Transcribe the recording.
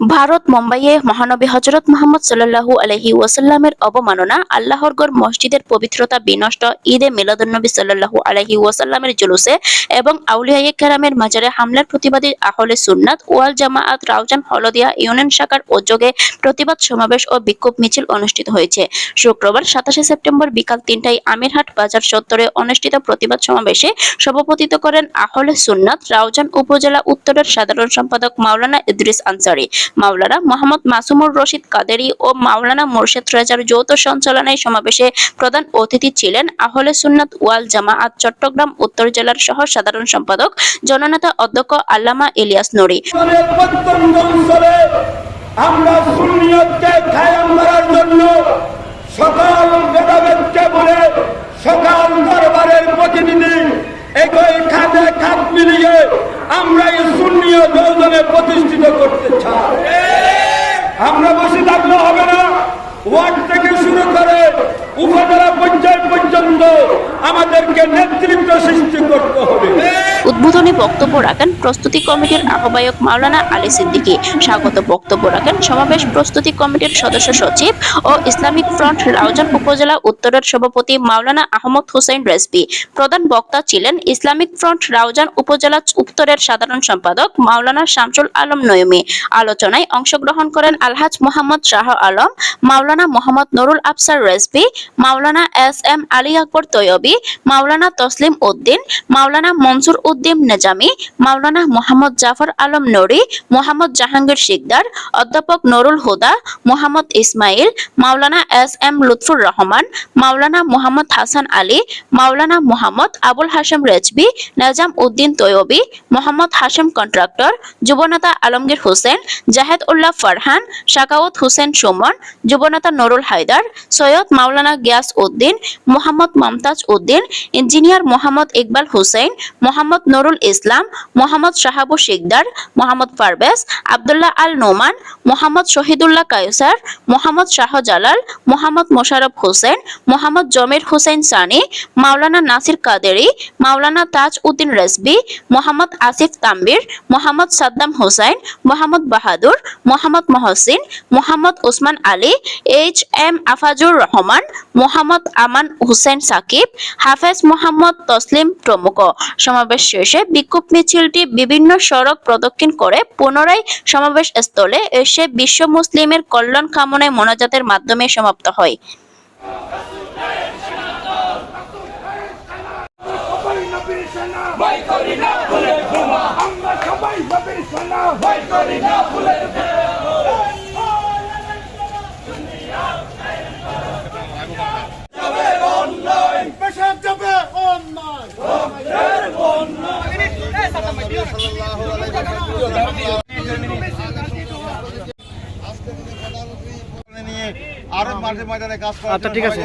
ভারত মুম্বাইয়ে মহানবী হযরত মুহাম্মদ সাল্লাল্লাহু আলাইহি ওয়াসাল্লামের অবমাননা, আল্লাহর ঘর মসজিদের পবিত্রতা বিনষ্ট, ঈদে মিলাদুন্নবী সাল্লাল্লাহু আলাইহি ওয়াসাল্লামের জুলুসে এবং আউলিয়ায়ে কেরামের মাজারে হামলার প্রতিবাদী আহলে সুন্নাত ওয়াল জামাআত রাউজান হলদিয়া ইউনিয়ন শাখার উদ্যোগে প্রতিবাদ সমাবেশ ও বিক্ষোভ মিছিল অনুষ্ঠিত হয়েছে। শুক্রবার 27 সেপ্টেম্বর বিকাল 3টায় আমিরহাট বাজার চত্বরে অনুষ্ঠিত প্রতিবাদ সমাবেশে সভাপতিত্ব করেন আহলে সুন্নাত রাউজান উপজেলা উত্তরের সাধারণ সম্পাদক মাওলানা ইদ্রিস আনসারী, মাওলানা মোহাম্মদ মাসুমুর রশিদ কাদেরী ও মাওলানা মোর্শেদ রেজার যৌথ সঞ্চালনায় সমাবেশে প্রধান অতিথি ছিলেন আহলে সুন্নাত ওয়াল জামাআত চট্টগ্রাম উত্তর জেলার সহ সাধারণ সম্পাদক জননেতা অধ্যক্ষ আল্লামা ইলিয়াস নুরী। আমরা সুন্নিয়তকে কায়েম করার জন্য সকল ভেদাভেদকে বলে সকল দরবারের প্রতিনিধি একই খাতে খাত মিলিয়ে আমরা এই সুন্নিয়ত যৌজনে প্রতিষ্ঠিত করতে চাই। আমরা বসে থাকলে হবে না, ওয়ার্ড থেকে শুরু করে উপজেলা পর্যায় পর্যন্ত আমাদেরকে নেতৃত্ব সৃষ্টি করতে হবে। উদ্বোধনী বক্তব্য রাখেন প্রস্তুতি কমিটির আহ্বায়ক মাওলানা আলী সিদ্দিকী। স্বাগত বক্তব্য রাখেন সমাবেশ প্রস্তুতি কমিটির সদস্য সচিব ও ইসলামিক ফ্রন্ট রাউজান উপজেলা উত্তরের সভাপতি মাওলানা আহমদ হুসাইন রেজভী। প্রধান বক্তা ছিলেন ইসলামিক ফ্রন্ট রাউজান উপজেলা উত্তরের সাধারণ সম্পাদক মাওলানা শামসুল আলম নয়মি। আলোচনায় অংশগ্রহণ করেন আলহাজ মোহাম্মদ শাহ আলম, মাওলানা মোহাম্মদ নুরুল আফসার রেজভী, মাওলানা এস.এম. আলী আকবর তৈয়বী, মাওলানা তসলিম উদ্দিন, মাওলানা মনসুর উদ্দিন নেজামি, মাওলানা মোহাম্মদ জাফর আলম নুরী, মোহাম্মদ জাহাঙ্গীর শিকদার, অধ্যাপক নুরুল হুদা, মোহাম্মদ ইসমাইল, মাওলানা এস.এম. লুৎফুর রহমান, মাওলানা মোহাম্মদ হাসান আলী, মাওলানা মোহাম্মদ আবুল হাশেম রেজভী, নেজাম উদ্দিন তৈয়বী, মোহাম্মদ হাশেম কন্ট্রাক্টর, যুবনেতা আলমগীর হোসেন, জাহেদ উল্লাহ ফারহান, শাকাওয়াত হোসেন সুমন, যুবনেতা নুরুল হায়দার, সৈয়দ মাওলানা গিয়াস উদ্দিন, মোহাম্মদ মমতাজ উদ্দিন, ইঞ্জিনিয়ার মোহাম্মদ ইকবাল হুসেন, মোহাম্মদ নুরুল ইসলাম, মোহাম্মদ শাহাবু শিকদার, মোহাম্মদ পারভেজ, আব্দুল্লাহ আল নোমান, মোহাম্মদ শহীদুল্লাহ কায়সার, মোহাম্মদ শাহজালাল, মোহাম্মদ মোশাররফ হোসেন, মোহাম্মদ জমির হোসেন সানি, মাওলানা নাসির কাদেরী, মাওলানা তাজ উদ্দিন রেজভী, মোহাম্মদ আসিফ তাম্বির, মোহাম্মদ সাদ্দাম হোসেন, মোহাম্মদ বাহাদুর, মোহাম্মদ মহসিন, মোহাম্মদ ওসমান আলী, এইচ.এম. আফাজুর রহমান, মোহাম্মদ আমান হুসেন সাকিব, হাফেজ মোহাম্মদ তসলিম প্রমুখ। সমাবেশ শেষে বিক্ষোভ মিছিলটি বিভিন্ন সড়ক প্রদক্ষিণ করে পুনরায় সমাবেশ স্থলে এসে বিশ্ব মুসলিমের কল্যাণ কামনায় মোনাজাতের মাধ্যমে সমাপ্ত হয়। আরো মাঠে ময়দানে কাজ করা। আচ্ছা, ঠিক আছে।